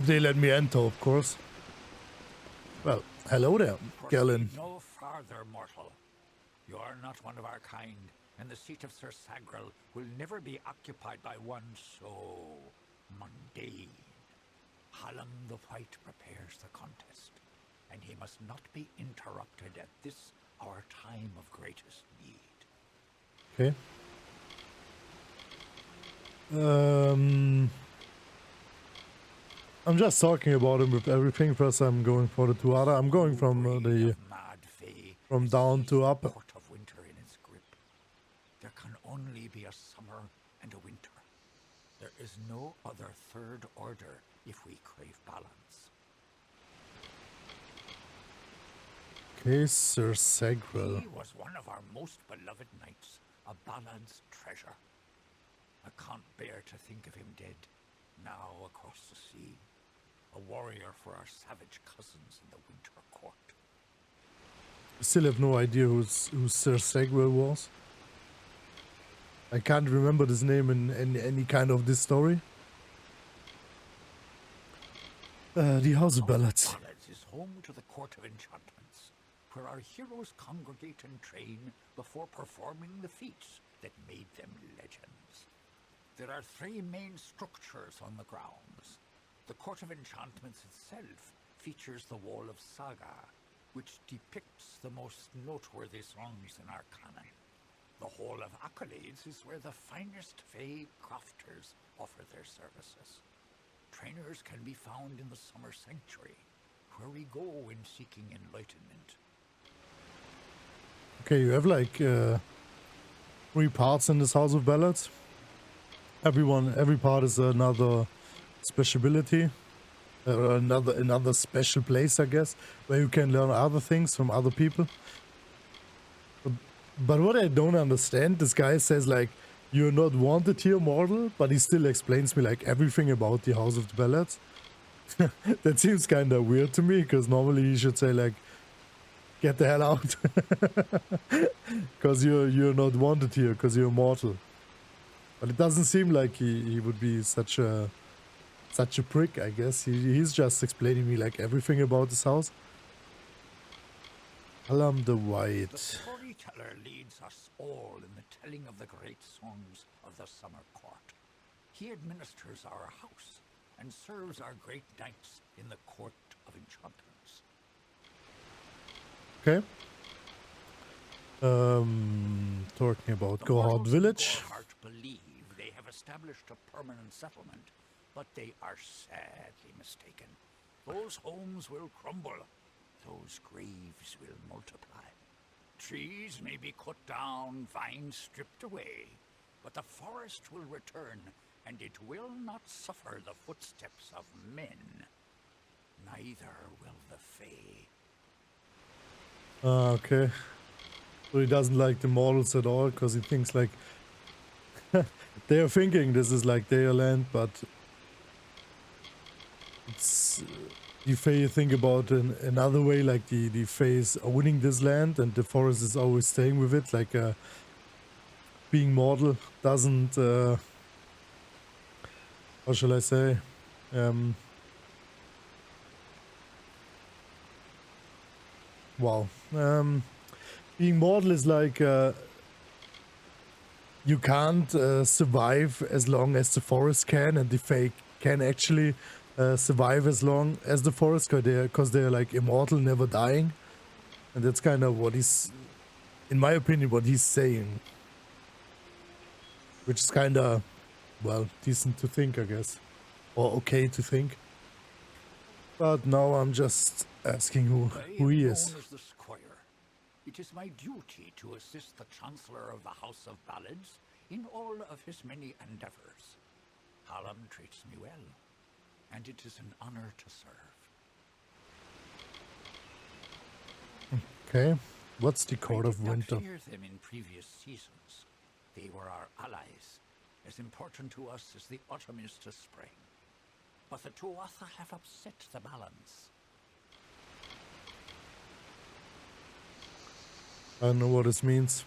they let me enter, of course. Well, hello there, Galen. No farther, mortal. You are not one of our kind, and the seat of Sir Sagrel will never be occupied by one so mundane. Hallam the White prepares the contest, and he must not be interrupted at this our time of greatest need. Okay. I'm just talking about him with everything. First, I'm going for the two other. I'm going from from down to up. Court of winter in its grip. There can only be a summer and a winter. There is no other third order if we crave balance. Okay, Sir Sagrel. He was one of our most beloved knights, a Ballad's treasure. I can't bear to think of him dead, now across the sea. A warrior for our savage cousins in the winter court. I still have no idea who Sir Sagrel was. I can't remember his name in any kind of this story. The House of Ballads. Ballads is home to the Court of Enchantments, where our heroes congregate and train before performing the feats that made them legends. There are 3 main structures on the grounds. The Court of Enchantments itself features the Wall of Saga, which depicts the most noteworthy songs in our canon. The Hall of Accolades is where the finest Fae crafters offer their services. Trainers can be found in the Summer Sanctuary, where we go when seeking enlightenment. Okay, you have like 3 parts in this House of Ballads. Every part is another special ability, another special place, I guess, where you can learn other things from other people. But what I don't understand, this guy says like, you're not wanted here, mortal, but he still explains me like everything about the House of the Ballads. That seems kind of weird to me, because normally he should say like, get the hell out, because you're not wanted here, because you're mortal. But it doesn't seem like he would be such a prick, I guess. He's just explaining me like everything about this house. Hallam the White. The storyteller leads us all in the telling of the great songs of the Summer Court. He administers our house and serves our great knights in the Court of Enchantments. Okay. Talking about Gohard Village. Believe they have established a permanent settlement, but they are sadly mistaken. Those homes will crumble. Those graves will multiply. Trees may be cut down, vines stripped away, but the forest will return, and it will not suffer the footsteps of men. Neither will the Fae. Okay. So he doesn't like the mortals at all, because he thinks like they are thinking this is like their land, but it's the Fae think about another way, like the Fae is owning this land and the forest is always staying with it, like being mortal doesn't how shall I say, wow, being mortal is like you can't survive as long as the forest can, and the Fae can actually survive as long as the forest, because they're like immortal, never dying. And that's kind of what he's, in my opinion, what he's saying. Which is kind of, well, decent to think, I guess. Or okay to think. But now I'm just asking who he is. It is my duty to assist the Chancellor of the House of Ballads in all of his many endeavors. Hallam treats me well, and it is an honor to serve. Okay, what's the Court of Winter? I did not fear them in previous seasons. They were our allies, as important to us as the autumn is to spring. But the Tuatha have upset the balance. I don't know what this means.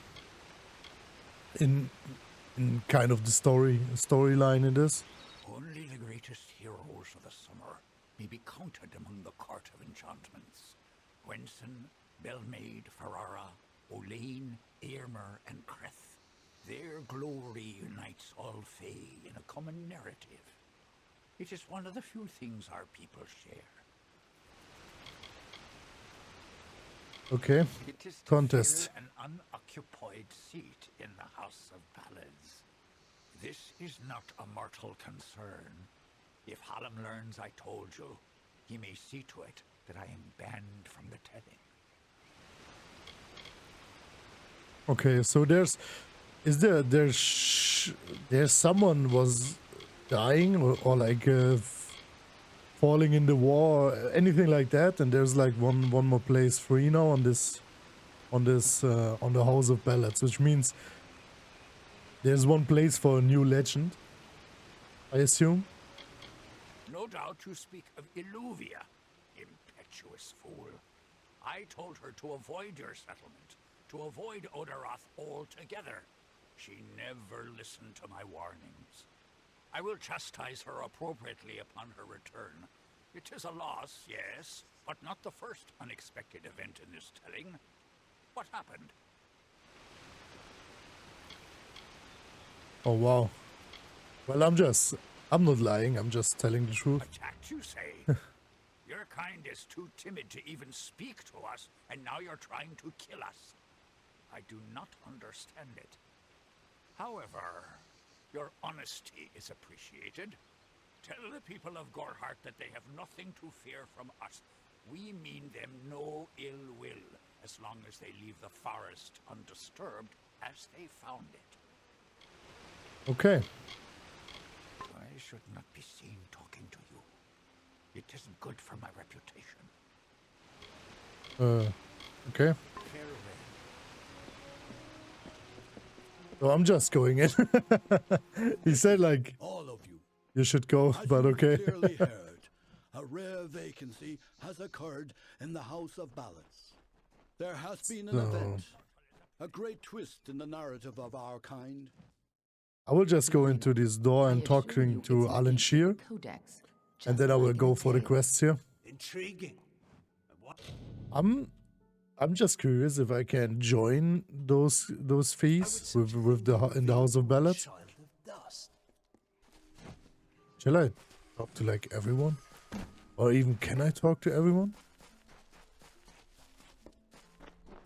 In kind of the storyline in this. Only the greatest heroes of the summer may be counted among the Court of Enchantments. Gwenson, Belmaid, Ferrara, Olaine, Airmer, and Creth. Their glory unites all Fae in a common narrative. It is one of the few things our people share. Okay. It is to Contest. fill an unoccupied seat in the House of Ballads. This is not a mortal concern. If Hallam learns I told you, he may see to it that I am banned from the telling. Okay, so there's someone was dying or like falling in the war, anything like that, and there's like one more place free now on this on the House of Ballads, which means there's one place for a new legend, I assume. No doubt you speak of Illuvia, impetuous fool. I told her to avoid your settlement, to avoid Odaroth altogether. She never listened to my warnings. I will chastise her appropriately upon her return. It is a loss, yes, but not the first unexpected event in this telling. What happened? Oh wow. Well, I'm not lying, I'm just telling the truth. Attacked, you say? Your kind is too timid to even speak to us, and now you're trying to kill us. I do not understand it. However, your honesty is appreciated. Tell the people of Gorhart that they have nothing to fear from us. We mean them no ill will, as long as they leave the forest undisturbed as they found it. Okay. I should not be seen talking to you. It isn't good for my reputation. Okay. Farewell. So I'm just going in. He said like All of you. you should go, As but you've okay. clearly heard, a rare vacancy has occurred in the House of Ballads. There has been an event, a great twist in the narrative of our kind. I will just go into this door and I assure talking you to it's an Alan Shear, ancient codex, and just then I will like in go the for the tale. quests here. Intriguing. What? I'm just curious if I can join those fees with the in the House of Ballads. Child of dust. Shall I talk to like everyone, or even can I talk to everyone?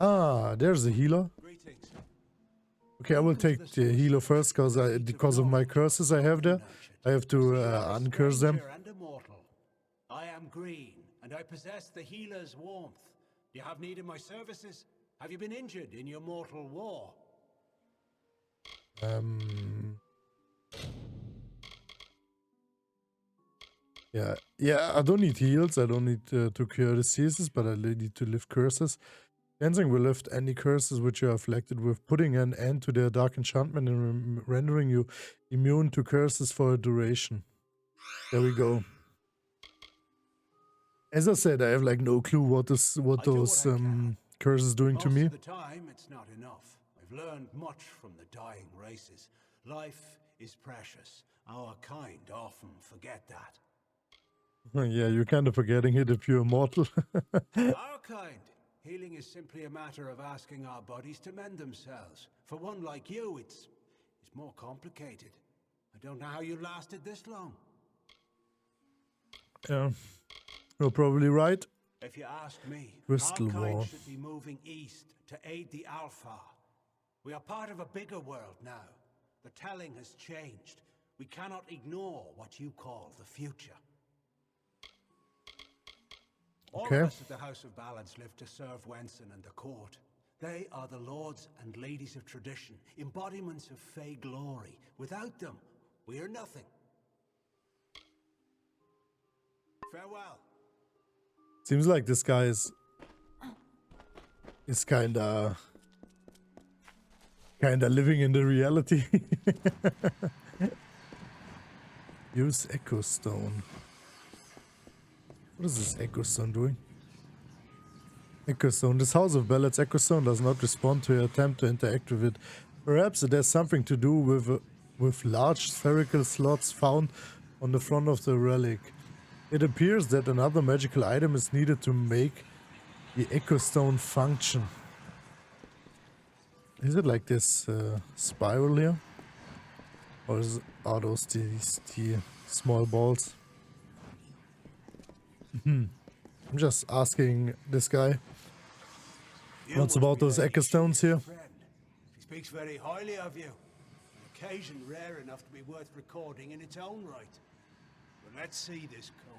Ah, there's a healer. Greetings. Okay, I will take the healer first because of my curses I have there. I have to uncurse them. Stranger and immortal. I am green, and I possess the healer's warmth. Do you have need of my services? Have you been injured in your mortal war? Yeah. I don't need heals. I don't need to cure diseases, but I need to lift curses. Cleansing will lift any curses which you are afflicted with, putting an end to their dark enchantment and rendering you immune to curses for a duration. There we go. As I said, I have like no clue what those curses doing to Most me. of the time, it's not enough. I've learned much from the dying races. Life is precious. Our kind often forget that. Yeah, you're kind of forgetting it if you're immortal. Our kind. Healing is simply a matter of asking our bodies to mend themselves. For one like you, it's more complicated. I don't know how you lasted this long. Yeah, you're probably right. If you ask me, Crystal our kind War. should be moving east to aid the Alpha. We are part of a bigger world now. The telling has changed. We cannot ignore what you call the future. All Okay. of us at the House of Ballads live to serve Wenson and the court. They are the lords and ladies of tradition, embodiments of Fey glory. Without them, we are nothing. Farewell. Seems like this guy is kinda living in the reality. Use Echo Stone. What is this Echo Stone doing? Echo Stone. This House of Ballads Echo Stone does not respond to your attempt to interact with it. Perhaps it has something to do with large spherical slots found on the front of the relic. It appears that another magical item is needed to make the Echo Stone function. Is it like this spiral here? Or are those the small balls? I'm just asking this guy. What's about those Echo Stones here? He speaks very highly of you. An occasion rare enough to be worth recording in its own right. But let's see this codex.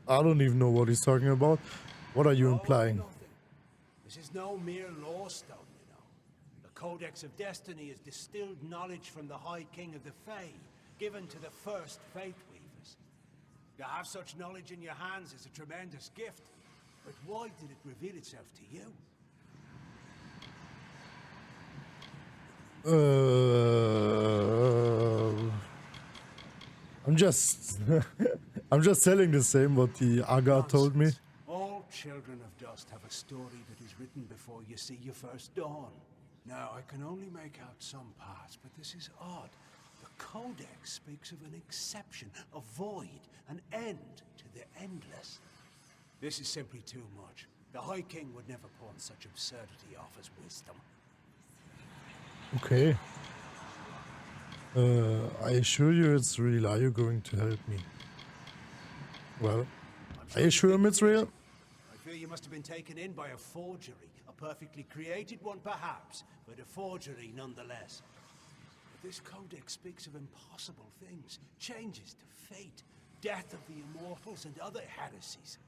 I don't even know what he's talking about. What are you implying? Nothing. This is no mere law stone, you know. The Codex of Destiny is distilled knowledge from the High King of the Fae, given to the first Faith Weavers. To have such knowledge in your hands is a tremendous gift. But why did it reveal itself to you? I'm just I'm just telling the same what the Aga told me. All children of dust have a story that is written before you see your first dawn. Now, I can only make out some parts, but this is odd. The Codex speaks of an exception, a void, an end to the endless. This is simply too much. The High King would never pawn such absurdity off as wisdom. Okay. I assure you it's real. Are you going to help me? Well, I assure him it's real. I fear you must have been taken in by a forgery. A perfectly created one, perhaps, but a forgery nonetheless. But this codex speaks of impossible things, changes to fate, death of the immortals, and other heresies.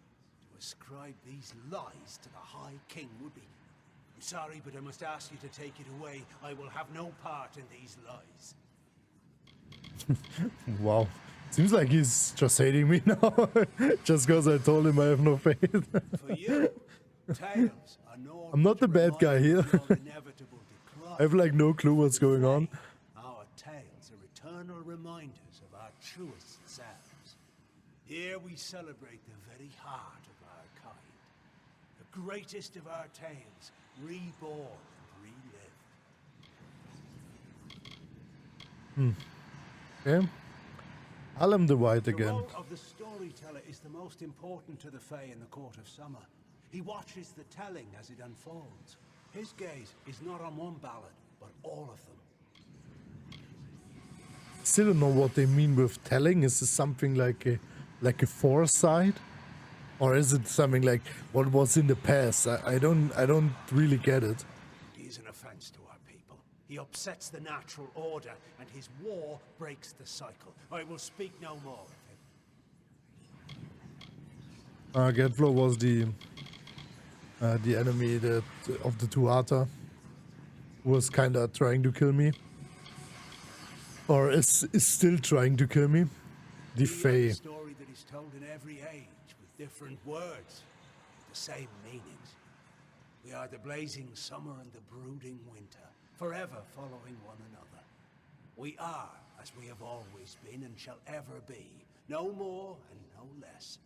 To ascribe these lies to the High King would be... I'm sorry, but I must ask you to take it away. I will have no part in these lies. Wow. Seems like he's just hating me now. Just because I told him I have no faith. For you, tales are no I'm not the bad guy here. inevitable decline. I have like no clue what's going on. Our tales are eternal reminders of our truest selves. Here we celebrate the very heart of our kind. The greatest of our tales, reborn and relived. Okay. Alam the White The again. role of the storyteller is the most important to the Fae in the Court of Summer. He watches the telling as it unfolds. His gaze is not on one ballad, but all of them. Still don't know what they mean with telling. Is this something like a foresight? Or is it something like what was in the past? I don't really get it. He is an offense to our people. He upsets the natural order, and his war breaks the cycle. I will speak no more of him. Getflow was the enemy of the Tuata, who was kind of trying to kill me, or is still trying to kill me. The Fae. A story that is told in every age with different words, the same meanings. We are the blazing summer and the brooding winter, forever following one another. We are as we have always been and shall ever be, no more and no less.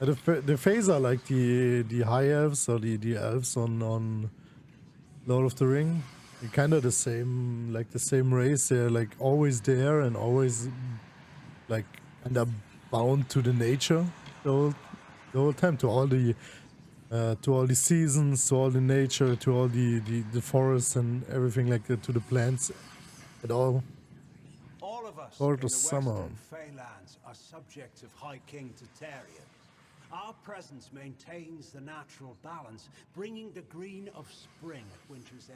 The Faes are like the high elves or the elves on Lord of the Ring. They're kind of the same, like the same race. They're like always there and always like kind of bound to the nature the whole time, to all the seasons, to all the nature, to all the forests and everything like that, to the plants, at all. All of us Lord in the of Summer. Western Feylands are subjects of High King Tatarian. Our presence maintains the natural balance, bringing the green of spring at winter's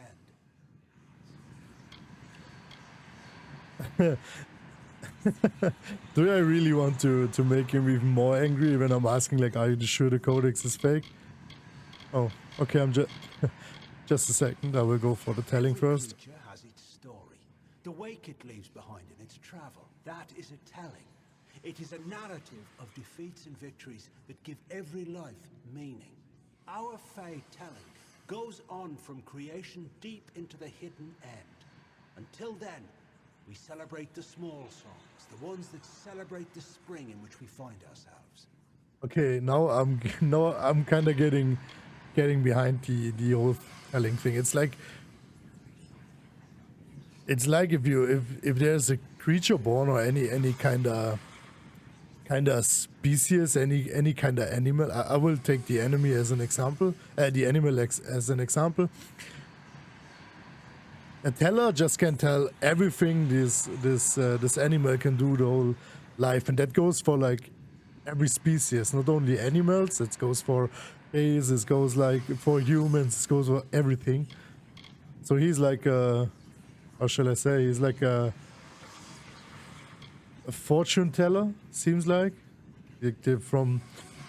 end. Do I really want to make him even more angry when I'm asking, like, are you sure the codex is fake? Oh, okay, I'm just... Just a second, I will go for the telling Every first. creature has its story. The wake it leaves behind in its travel, that is a telling. It is a narrative of defeats and victories that give every life meaning. Our Fae telling goes on from creation deep into the hidden end. Until then, we celebrate the small songs, the ones that celebrate the spring in which we find ourselves. Okay, now I'm kind of getting behind the whole telling thing. It's like It's like if there's a creature born or any kind of species, any kind of animal. I will take the enemy as an example, the animal as an example. A teller just can tell everything this animal can do the whole life, and that goes for like every species, not only animals. It goes for days. It goes like for humans. It goes for everything. So he's like how shall I say? He's like a fortune teller. Seems like from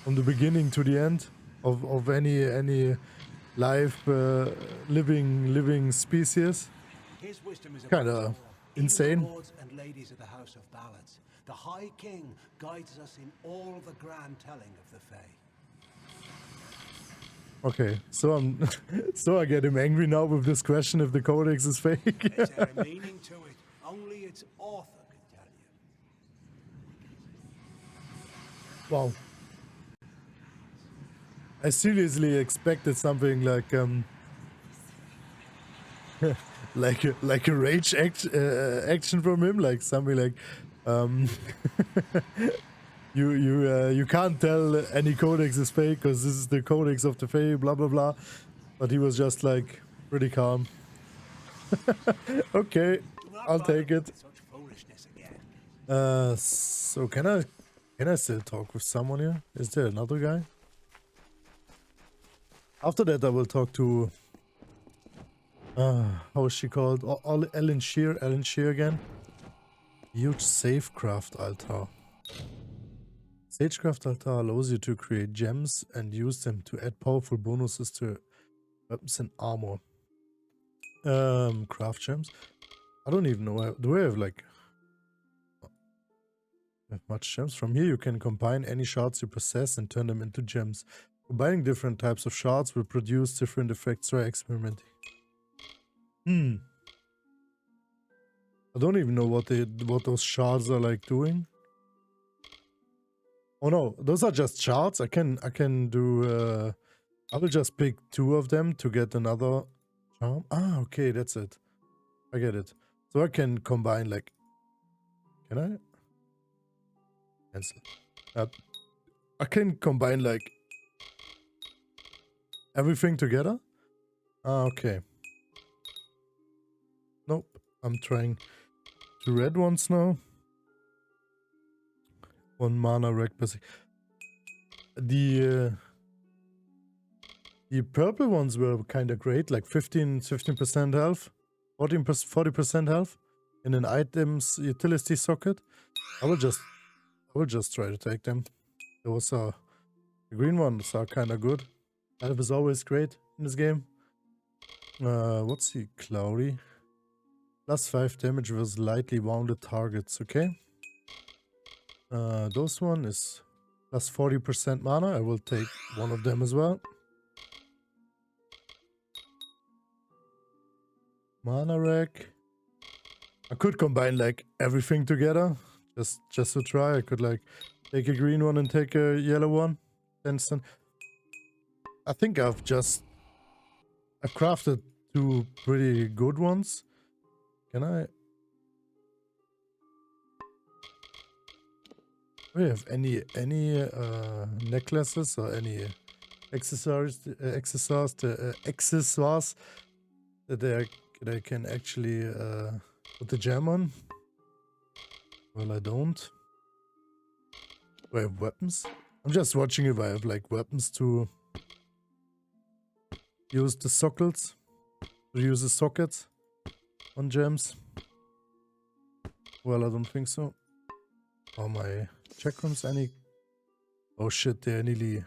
the beginning to the end of any life living species. His wisdom is Kinda above all. insane. Even the lords and ladies of the House of Ballads. The High King guides us in all the grand telling of the Fae. Okay, so I get him angry now with this question if the codex is fake. Is there a meaning to it? Only its author can tell you. Wow. I seriously expected something like like a rage action from him, like something like you can't tell any codex is fake because this is the codex of the Fae, blah blah blah. But he was just like pretty calm. Okay, Do not I'll bother take it. with such foolishness again. So can I still talk with someone here? Is there another guy? After that, I will talk to how is she called? Ellen Shear again. Huge Safecraft altar. Sagecraft altar allows you to create gems and use them to add powerful bonuses to weapons and armor. Craft gems. I don't even know. Do I have like have much gems? From here you can combine any shards you possess and turn them into gems. Combining different types of shards will produce different effects. Try experimenting. I don't even know what those shards are like doing. Oh no, those are just shards. I can do I will just pick 2 of them to get another charm. Ah, okay, that's it. I get it. So I can combine like, can I? Cancel. I can combine like everything together. Ah, okay. Nope. I'm trying 2 red ones now. 1 mana wreck basic. The purple ones were kind of great, like 15% health, 40% health in an item's utility socket. I will just try to take them. Those are the green ones are kind of good. Health is always great in this game. What's the cloudy? +5 damage with lightly wounded targets. Okay. Those one is +40% mana. I will take one of them as well. Mana rack. I could combine like everything together, just to try. I could like take a green one and take a yellow one. Instant. I think I've crafted 2 pretty good ones. Can I? Do we have any necklaces or any accessories that I can actually put the gem on? Well, I don't. Do I have weapons? I'm just watching if I have like weapons to use the sockets. To use the sockets on gems. Well, I don't think so. Oh, my chakras any... Oh shit, they're nearly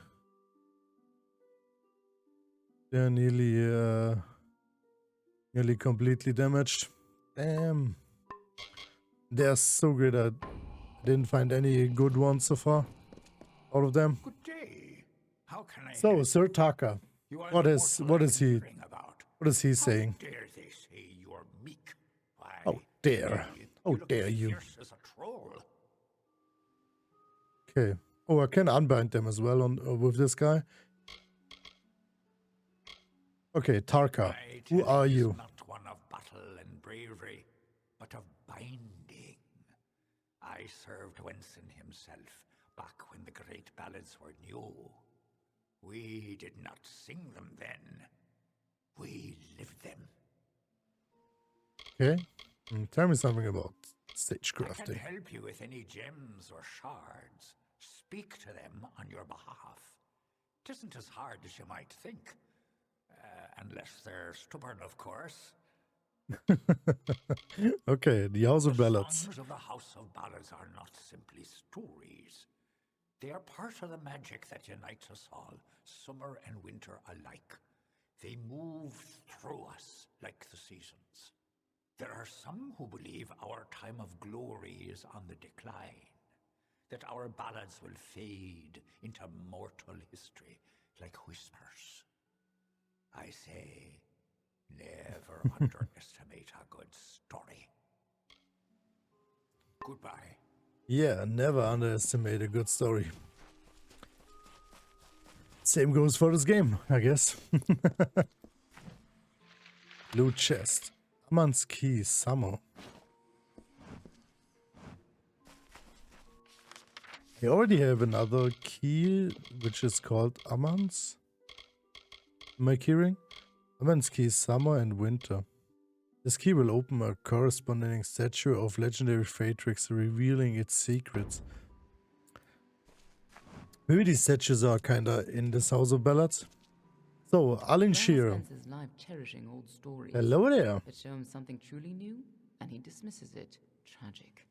completely damaged. Damn. They're so good. I didn't find any good ones so far. All of them. Good day. How can I So, help? Sir Taka, You are what the is mortal he I've been hearing about. what is he saying? How dare they say you are meek? Why, How dare. How look dare as you. fierce as a troll. Okay. Oh, I can unbind them as well on with this guy. Okay, Tarka. My Who are telling is you? not one of battle and bravery. but of binding. I served Wenson himself back when the great ballads were new. We did not sing them then. We lived them. Okay. Tell me something about stage I can crafting. help you with any gems or shards. Speak to them on your behalf. It isn't as hard as you might think. Unless they're stubborn, of course. Okay, the House of The Ballads. songs of the House of Ballads are not simply stories. They are part of the magic that unites us all, summer and winter alike. They move through us like the seasons. There are some who believe our time of glory is on the decline, that our ballads will fade into mortal history like whispers. I say, never underestimate a good story. Goodbye. Yeah, never underestimate a good story. Same goes for this game, I guess. Loot chest. Aman's key, summer. I already have another key, which is called Aman's. Am I hearing? Aman's key, summer and winter. This key will open a corresponding statue of legendary Fatrix, revealing its secrets. Maybe these statues are kinda in this House of Ballads. So, Alin Shear. spends his life cherishing old stories. Hello there. That show him something truly new, and he dismisses it. Tragic.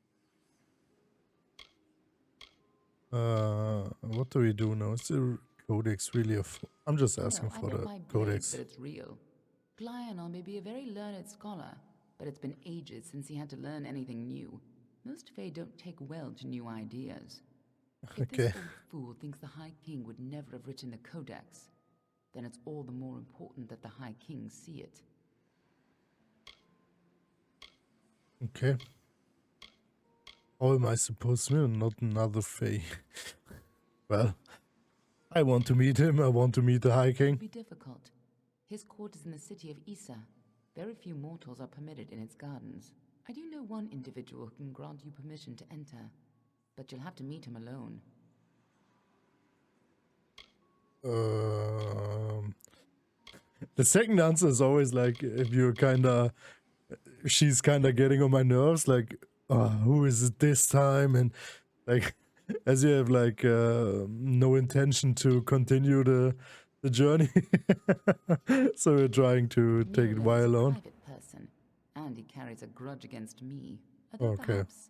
What do we do now? Is the codex really a... I'm just asking Well, I for get the my blade, codex. but it's real. Glionel may be a very learned scholar, but it's been ages since he had to learn anything new. Most Fae don't take well to new ideas. If Okay. this old fool thinks the High King would never have written the codex, then it's all the more important that the High King see it. Okay. How am I supposed to meet not another Fae? Well, I want to meet him. I want to meet the High It King. would be difficult. His court is in the city of Issa. Very few mortals are permitted in its gardens. I do know one individual who can grant you permission to enter, but you'll have to meet him alone. The second answer is always like, if you're kinda... She's kinda getting on my nerves, like, who is it this time? And like, as you have like no intention to continue the journey. So we're trying to take it Neil while is a alone. private person, and he carries a grudge against me. Although Okay. perhaps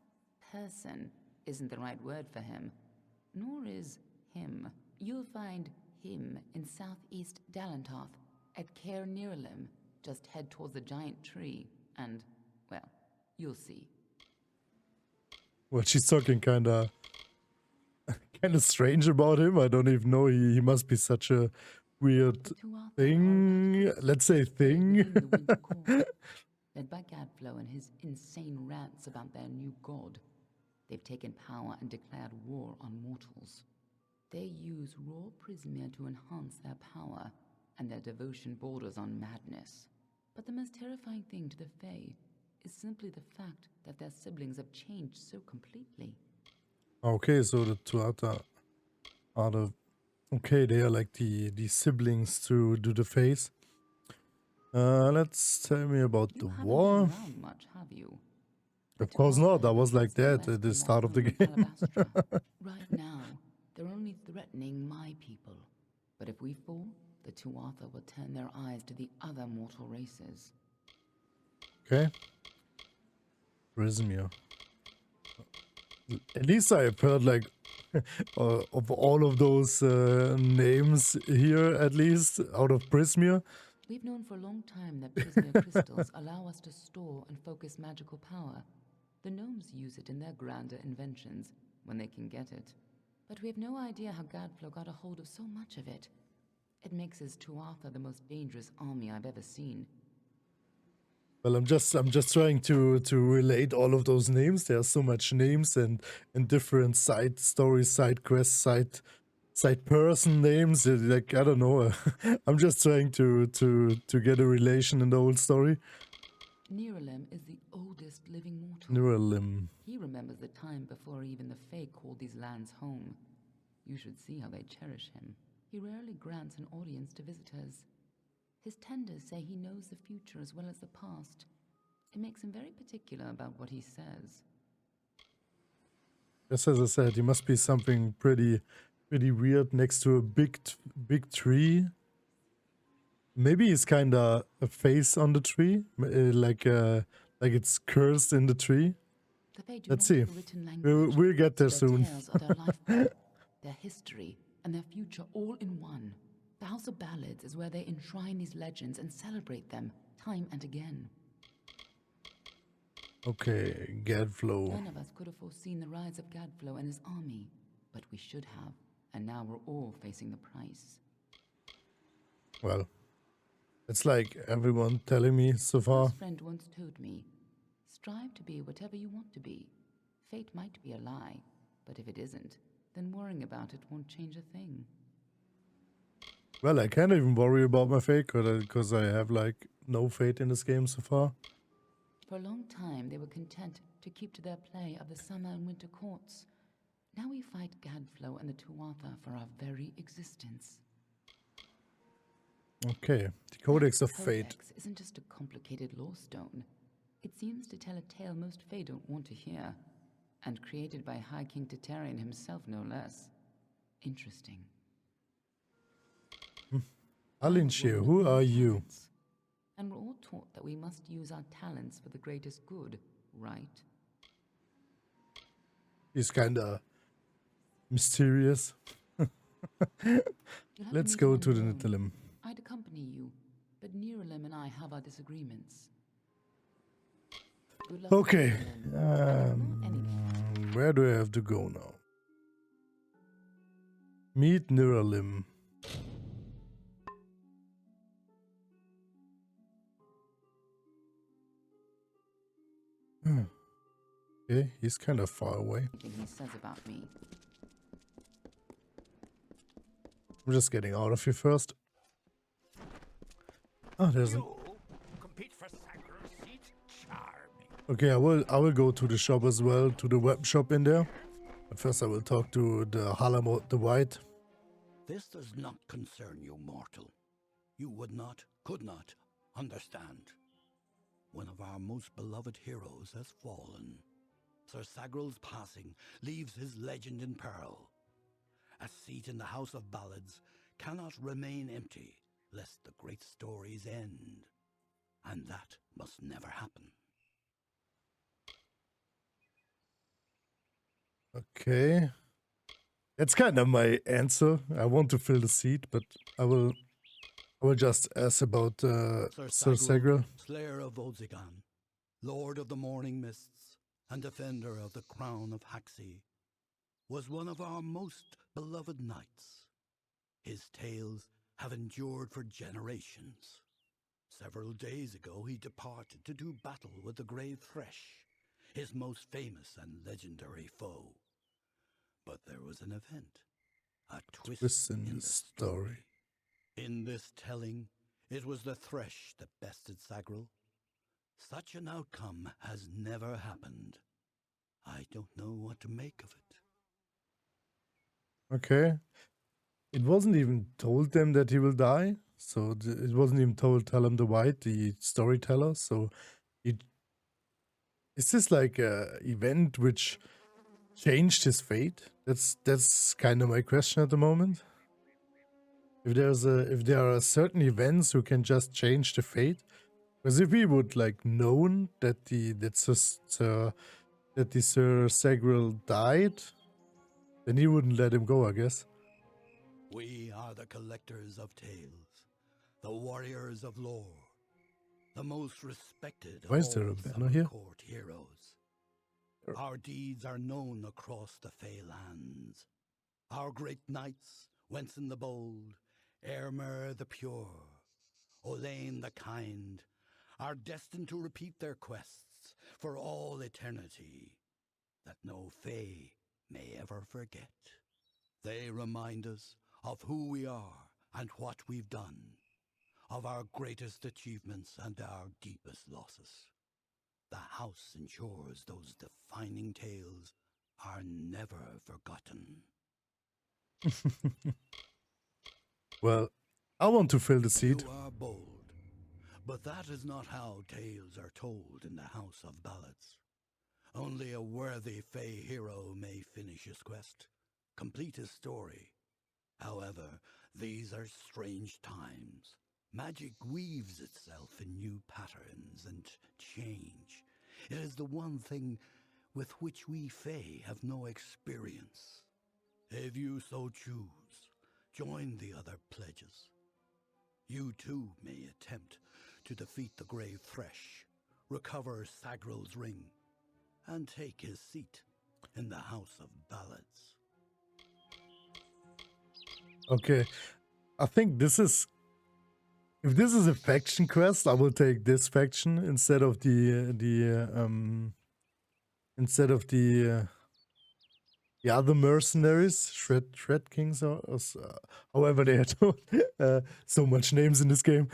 person isn't the right word for him, nor is him. You'll find him in southeast Dalantoth, at Caer Niralim. Just head towards the giant tree, and, well, you'll see. Well, she's talking kinda strange about him. I don't even know. He must be such a weird The two Arthur thing. Let's say thing. within the Winter Court, led by Gadflow and his insane rants about their new god. They've taken power and declared war on mortals. They use raw Prismia to enhance their power, and their devotion borders on madness. But the most terrifying thing to the Fae is simply the fact that their siblings have changed so completely. Okay, so the Tuatha are the... Okay, they are like the siblings to do the face. Let's tell me about You the haven't war. been around much, have you? Of course not. I was like Tuatha that live at the in start of the their game. home in Alabastra. Right now, they're only threatening my people. But if we fall, the Tuatha will turn their eyes to the other mortal races. Okay. Prismia. At least I've heard like of all of those names here, at least out of Prismia. We've known for a long time that Prismia crystals allow us to store and focus magical power. The gnomes use it in their grander inventions, when they can get it. But we have no idea how Gadflow got a hold of so much of it. It makes his Tuatha the most dangerous army I've ever seen. Well, I'm just trying to relate all of those names. There are so much names and different side stories, side quests, side person names. Like, I don't know. I'm just trying to get a relation in the whole story. Niralim is the oldest living mortal. Niralim. He remembers the time before even the Fae called these lands home. You should see how they cherish him. He rarely grants an audience to visitors. His tenders say he knows the future as well as the past. It makes him very particular about what he says. Just as I said, he must be something pretty weird next to a big tree. Maybe he's kinda a face on the tree, like it's cursed in the tree. The Fae do Let's not see. have a written language. We'll get there Their soon. tales are their lifeblood, their history, and their future all in one. The House of Ballads is where they enshrine these legends and celebrate them time and again. Okay, Gadflow. None of us could have foreseen the rise of Gadflow and his army, but we should have, and now we're all facing the price. Well, it's like everyone telling me so far. My friend once told me, strive to be whatever you want to be. Fate might be a lie, but if it isn't, then worrying about it won't change a thing. Well, I can't even worry about my fate because I have like no fate in this game so far. For a long time, they were content to keep to their play of the summer and winter courts. Now we fight Gadflow and the Tuatha for our very existence. Okay, the Codex of Fate. Codex isn't just a complicated law stone. It seems to tell a tale most Fae don't want to hear, and created by High King Tatarian himself, no less. Interesting. Alinshir, who are you? And we're all taught that we must use our talents for the greatest good, right? He's kinda mysterious. Let's go to the Nitalim. I'd accompany you, but Niralim and I have our disagreements. Good luck, Okay. Anything. Where do I have to go now? Meet Niralim. Okay, he's kind of far away. Anything he says about me. I'm just getting out of here first. Oh, there's an... You compete for Sagral's seat? Charming. Okay, I will go to the shop as well, to the web shop in there. But first I will talk to the Halamot the White. This does not concern you, mortal. You would not, could not, understand. One of our most beloved heroes has fallen. Sir Sagral's passing leaves his legend in peril. A seat in the House of Ballads cannot remain empty, lest the great stories end. And that must never happen. Okay. That's kind of my answer. I want to fill the seat, but I will just ask about Sir Sagral. Slayer of Volzigan, Lord of the Morning Mists, and defender of the crown of Haxi, was one of our most beloved knights. His tales have endured for generations. Several days ago he departed to do battle with the Grave Thresh, his most famous and legendary foe. But there was an event, a twist in the story. In this telling, it was the Thresh that bested Sagral. Such an outcome has never happened. I don't know what to make of it. Okay. It wasn't even told them that he will die. So it wasn't even told Talam the White, the storyteller. So is this like a event which changed his fate? That's kind of my question at the moment. If there are certain events who can just change the fate, because if we would like known that the Sir Sagral died, then he wouldn't let him go, I guess. We are the collectors of tales, the warriors of lore, the most respected of Why is there all a banner Summer here? Court heroes. Our deeds are known across the Fey lands. Our great knights, Wenson the Bold, Airmer the Pure, Olaine the Kind, are destined to repeat their quests for all eternity, that no Fey may ever forget. They remind us of who we are and what we've done, of our greatest achievements and our deepest losses. The house ensures those defining tales are never forgotten. Well, I want to fill the seat. You are bold, but that is not how tales are told in the House of Ballads. Only a worthy Fey hero may finish his quest, complete his story. However, these are strange times. Magic weaves itself in new patterns and change. It is the one thing with which we Fey have no experience. If you so choose, join the other pledges. You too may attempt to defeat the Grey Thresh, recover Sagril's ring, and take his seat in the House of Ballads. Okay, I think this is... If this is a faction quest, I will take this faction instead of the other mercenaries, Shred Kings, or however they are so much names in this game.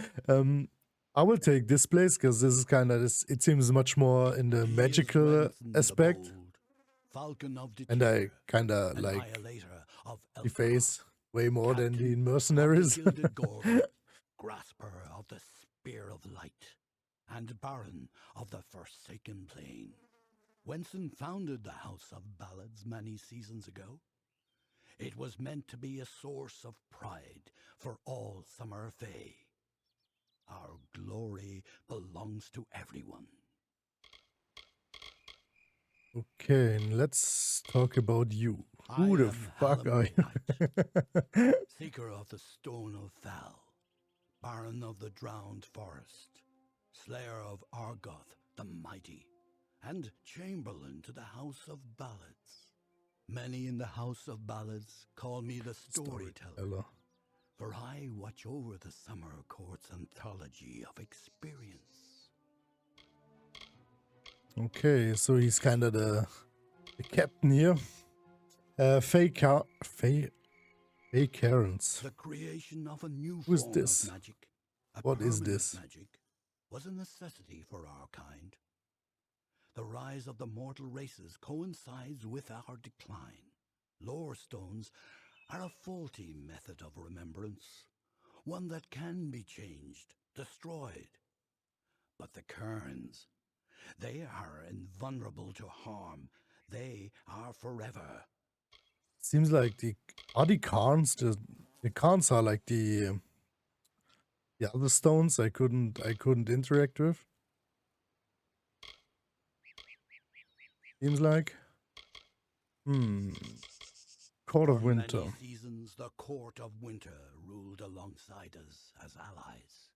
I will take this place because this is kind of this. It seems much more in the magical aspect, the bold, Falcon of and I Deter, kind of like annihilator of the Elfra, face way more than the Captain mercenaries. of the Gilded Gorgon, grasper of the Spear of Light, and Baron of the Forsaken Plain. Wenson founded the House of Ballads many seasons ago. It was meant to be a source of pride for all Summer Fae. Our glory belongs to everyone. Okay, and let's talk about you. Who I the am fuck Hallam are the you? White, Seeker of the Stone of Val, Baron of the Drowned Forest, Slayer of Argoth the Mighty, and Chamberlain to the House of Ballads. Many in the House of Ballads call me the Storyteller, Hello. for I watch over the Summer Court's anthology of experience. Okay, so he's kind of the captain here. Fey Karens. The creation of a new Who is form this? of magic, a What is permanent this? magic, was a necessity for our kind. The rise of the mortal races coincides with our decline. Lore stones are a faulty method of remembrance, one that can be changed, destroyed. But the Kerns, they are invulnerable to harm. They are forever. Seems like the Carns. The Carns are like the other stones I couldn't interact with. Seems like. Court of For Winter. many seasons, the Court of Winter ruled alongside us as allies.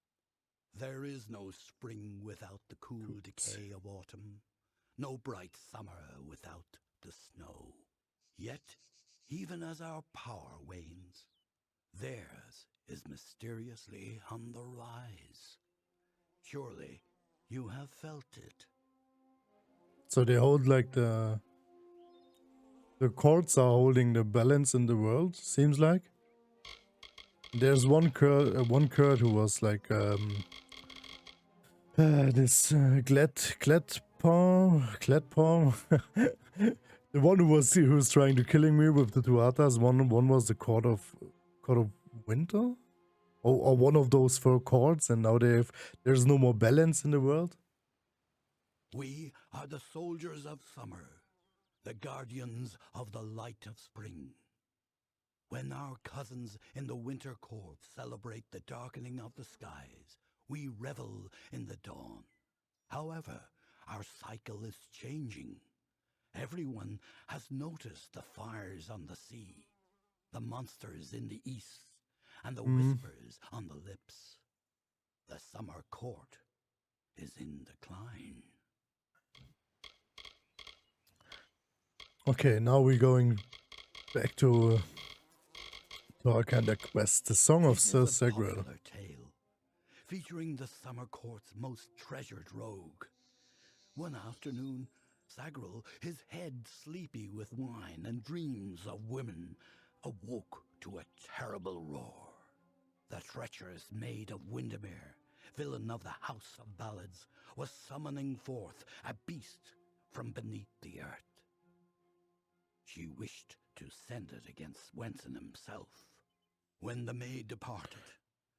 There is no spring without the cool decay of autumn, no bright summer without the snow. Yet, even as our power wanes, theirs is mysteriously on the rise. Surely, you have felt it. So they hold like the courts are holding the balance in the world. Seems like. There's one Kurd who was like this Gladpalm, the one who was trying to killing me with the Tuatas. One was the Court of Winter, or one of those 4 courts, and now there's no more balance in the world. We are the soldiers of summer, the guardians of the light of spring. When our cousins in the Winter Court celebrate the darkening of the skies, we revel in the dawn. However, our cycle is changing. Everyone has noticed the fires on the sea, the monsters in the east, and the whispers on the lips. The Summer Court is in decline. Okay, now we're going back to our kind of quest, the Song of Sir It is a Sagril. popular tale, featuring the Summer Court's most treasured rogue. One afternoon, Sagril, his head sleepy with wine and dreams of women, awoke to a terrible roar. The treacherous maid of Windermere villain of the House of Ballads, was summoning forth a beast from beneath the earth. She wished to send it against Wenson himself. When the maid departed,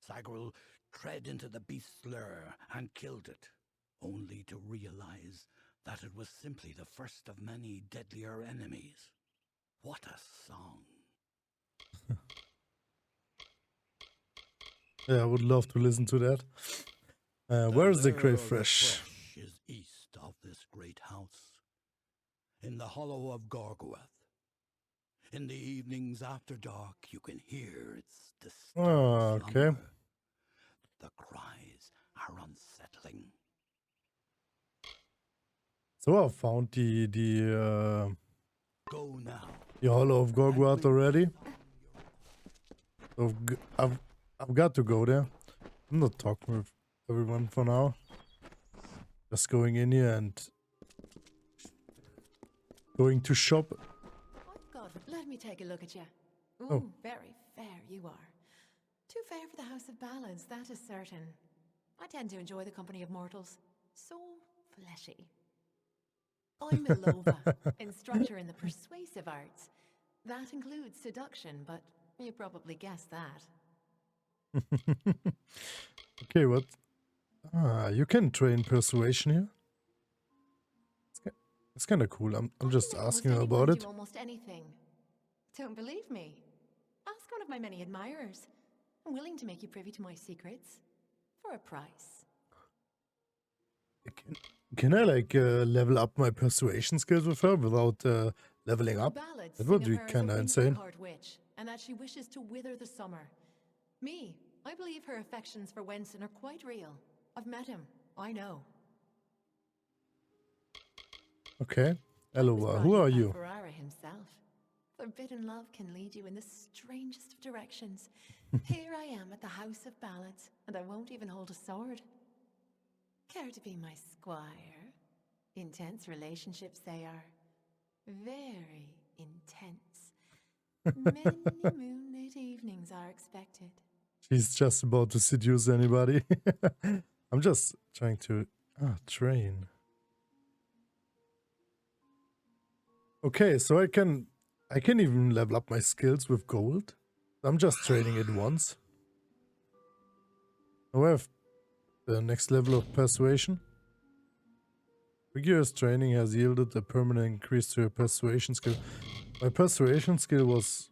Sagril tread into the beast's lair and killed it, only to realize that it was simply the first of many deadlier enemies. What a song. Yeah, I would love to listen to that. Where's the crayfish? Is east of this great house, in the hollow of Gorgoeth. In the evenings after dark, you can hear its distinct Okay. slumber. The cries are unsettling. So I found Go now. the Hollow of Gorgoth already. So I've got to go there. I'm not talking with everyone for now. Just going in here and going to shop. Oh God, let me take a look at you. Ooh, Oh. very fair you are. Too fair for the House of Ballads, that is certain. I tend to enjoy the company of mortals. So fleshy. I'm Milova, instructor in the persuasive arts. That includes seduction, but you probably guessed that. Okay, what? You can train persuasion here. It's kind of cool. I'm just I can let asking her almost about anyone it. do almost anything. Don't believe me? Ask one of my many admirers. I'm willing to make you privy to my secrets for a price. Can I like level up my persuasion skills with her without leveling up? Ballads That would sing be of her as a kind of winter insane. court witch, and that she wishes to wither the summer. Me, I believe her affections for Wenson are quite real. I've met him. I know. Okay. I Hello, was brought who here are by you? Ferrara himself. Forbidden love can lead you in the strangest of directions. Here I am at the House of Ballads, and I won't even hold a sword. Care to be my squire? Intense relationships they are. Very intense. Many moonlit evenings are expected. She's just about to seduce anybody. I'm just trying to train. Okay, so I can even level up my skills with gold. I'm just training it once. Now I have the next level of persuasion. Rigorous training has yielded a permanent increase to your persuasion skill. My persuasion skill was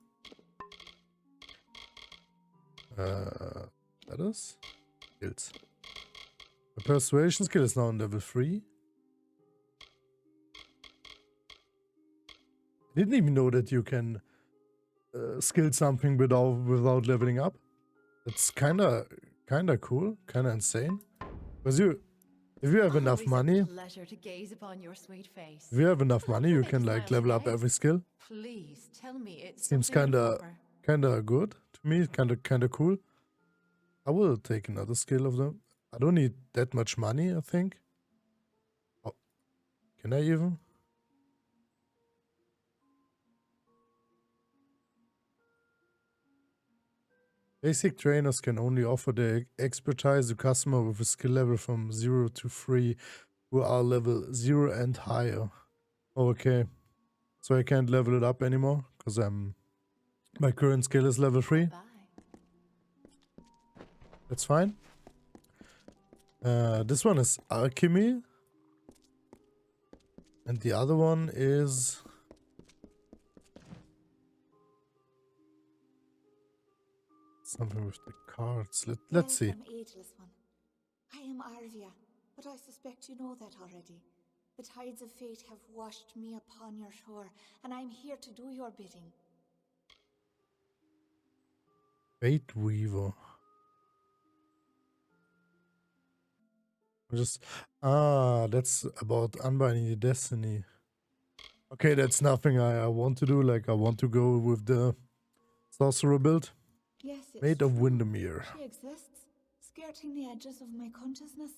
that is skills. My persuasion skill is now on level 3. I didn't even know that you can skill something without leveling up. That's kinda cool, kinda insane. Because if you have enough Always money, a pleasure to gaze upon your sweet face. if you have enough money, you Make can you like smile level up today. every skill. Please tell me it's Seems something improper. kinda good to me. Kinda cool. I will take another skill of them. I don't need that much money, I think. Oh, can I even? Basic trainers can only offer their expertise to customer with a skill level from 0 to 3 who are level 0 and higher. Okay. So I can't level it up anymore because my current skill is level 3. Bye. That's fine. This one is alchemy. And the other one is something with the cards. Let's see. Welcome, ageless one. I am Arvia, but I suspect you know that already. The tides of fate have washed me upon your shore, and I am here to do your bidding. Fate Weaver. That's about unbinding the destiny. Okay, that's nothing I want to do. Like, I want to go with the sorcerer build. Yes, it's Maid of true. Windermere. She exists, skirting the edges of my consciousness,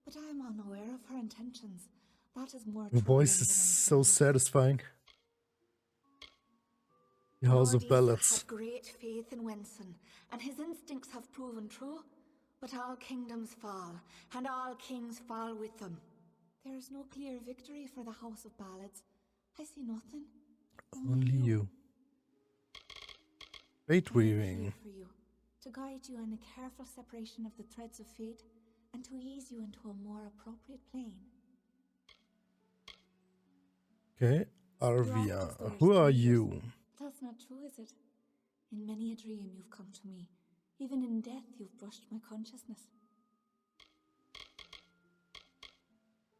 but I am unaware of her intentions. That is more Your voice troubling is than so anything else. satisfying. The House of Nordius Ballads. had great faith in Wenson, and his instincts have proven true. But all kingdoms fall, and all kings fall with them. There is no clear victory for the House of Ballads. I see nothing. Only you. Fate weaving. For you, to guide you in a careful separation of the threads of fate, and to ease you into a more appropriate plane. Okay, Arvia. Who are you? That's not true, is it? In many a dream you've come to me. Even in death you've brushed my consciousness.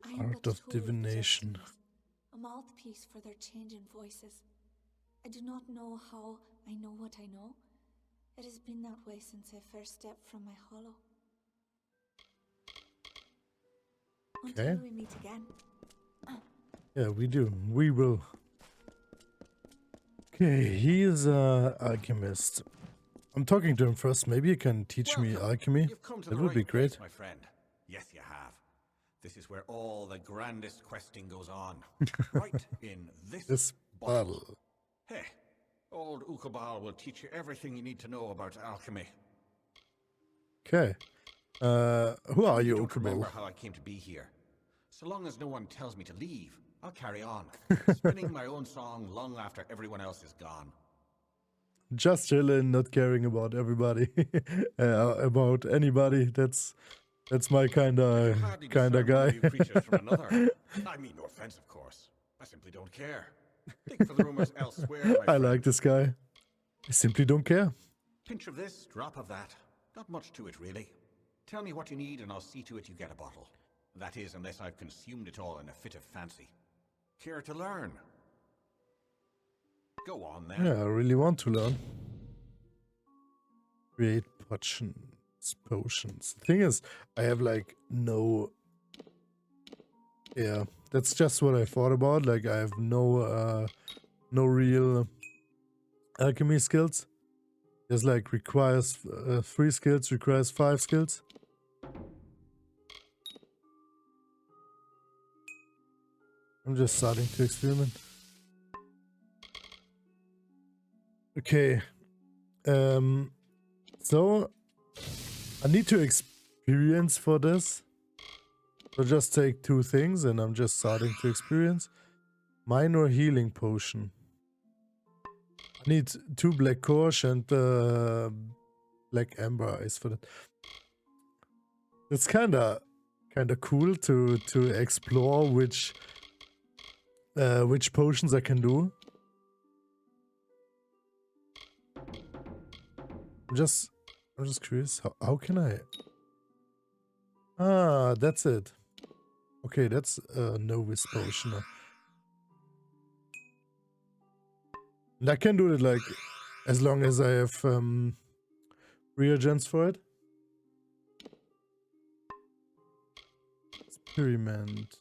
I am Art but a of tool the divination. destinies, a mouthpiece for their changing voices. I do not know how I know what I know. It has been that way since I first stepped from my hollow. Okay. Until we meet again. Yeah, we do. We will. Okay, he is an alchemist. I'm talking to him first. Maybe you can teach me alchemy. You've come to That the would right be great. place, my friend. Yes, you have. This is where all the grandest questing goes on. Right in this Bottle. Hey, old Ukabal will teach you everything you need to know about alchemy. Okay. Who are you, Don't remember Ukabal? how I came to be here. So long as no one tells me to leave, I'll carry on, spinning my own song long after everyone else is gone. Just chilling, not caring about everybody, about anybody. That's my kind of guy. New creatures from another. I mean no offense, of course. I simply don't care. Dig for the rumors elsewhere, my I friend. like this guy. I simply don't care. Pinch of this, drop of that. Not much to it, really. Tell me what you need and I'll see to it you get a bottle. That is, unless I've consumed it all in a fit of fancy. Care to learn? Go on, then. Yeah, I really want to learn. Create potions. The thing is, I have like no... Yeah, that's just what I thought about. Like, I have no real alchemy skills. There's like requires 3 skills, requires 5 skills. I'm just starting to experiment. Okay. So I need to experience for this. So just take 2 things and I'm just starting to experience. Minor healing potion. I need 2 black courge and black amber eyes for that. It's kinda cool to explore which potions I can do. I'm just curious. How can I? Ah, that's it. Okay, that's a novice potion. And I can do it like as long as I have reagents for it. Experiment.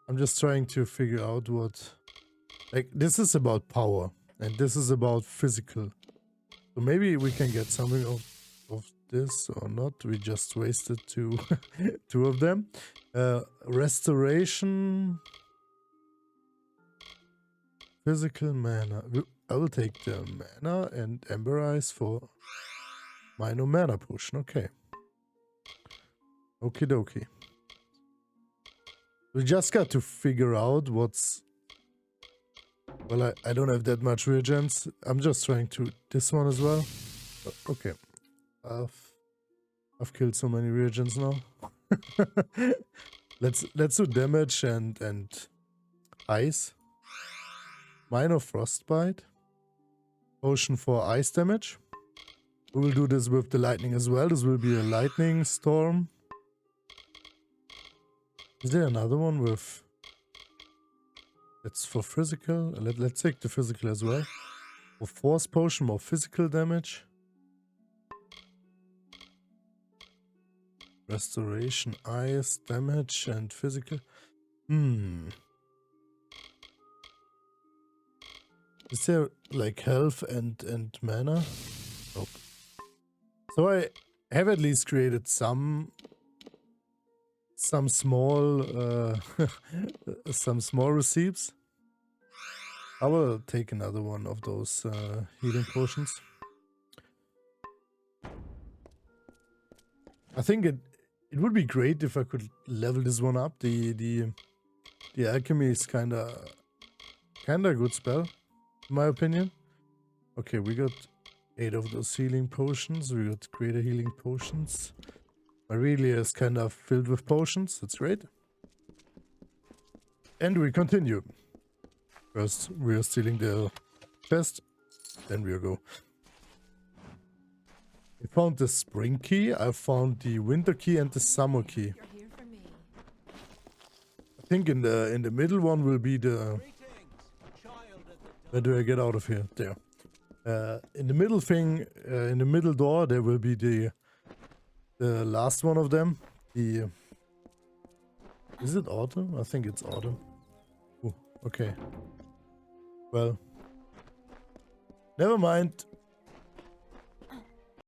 I'm just trying to figure out what... Like, this is about power, and this is about physical. So maybe we can get something of this or not. We just wasted 2 of them. Restoration. Physical mana. I will take the mana and Ember Eyes for minor mana potion. Okay. Okie dokie. We just got to figure out what's... Well, I don't have that much reagents. I'm just trying to... This one as well. Okay. I've killed so many reagents now. Let's do damage and ice. Minor frostbite. Potion for ice damage. We will do this with the lightning as well. This will be a lightning storm. Is there another one with... That's for physical. Let's take the physical as well. For force potion, more physical damage. Restoration, ice, damage, and physical. Is there like health and mana? Nope. So I have at least created some small some small receipts. I will take another one of those healing potions. I think it would be great if I could level this one up. The alchemy is kinda a good spell, in my opinion. Okay, we got 8 of those healing potions. We got greater healing potions. Aurelia is kind of filled with potions. That's great. And we continue. First, we are stealing the chest. Then we'll go. I found the spring key. I found the winter key and the summer key. You're here for me. I think in the middle one will be the. Where do I get out of here? There. In the middle thing, in the middle door, there will be the last one of them. The. Is it autumn? I think it's autumn. Ooh, okay. Well. Never mind.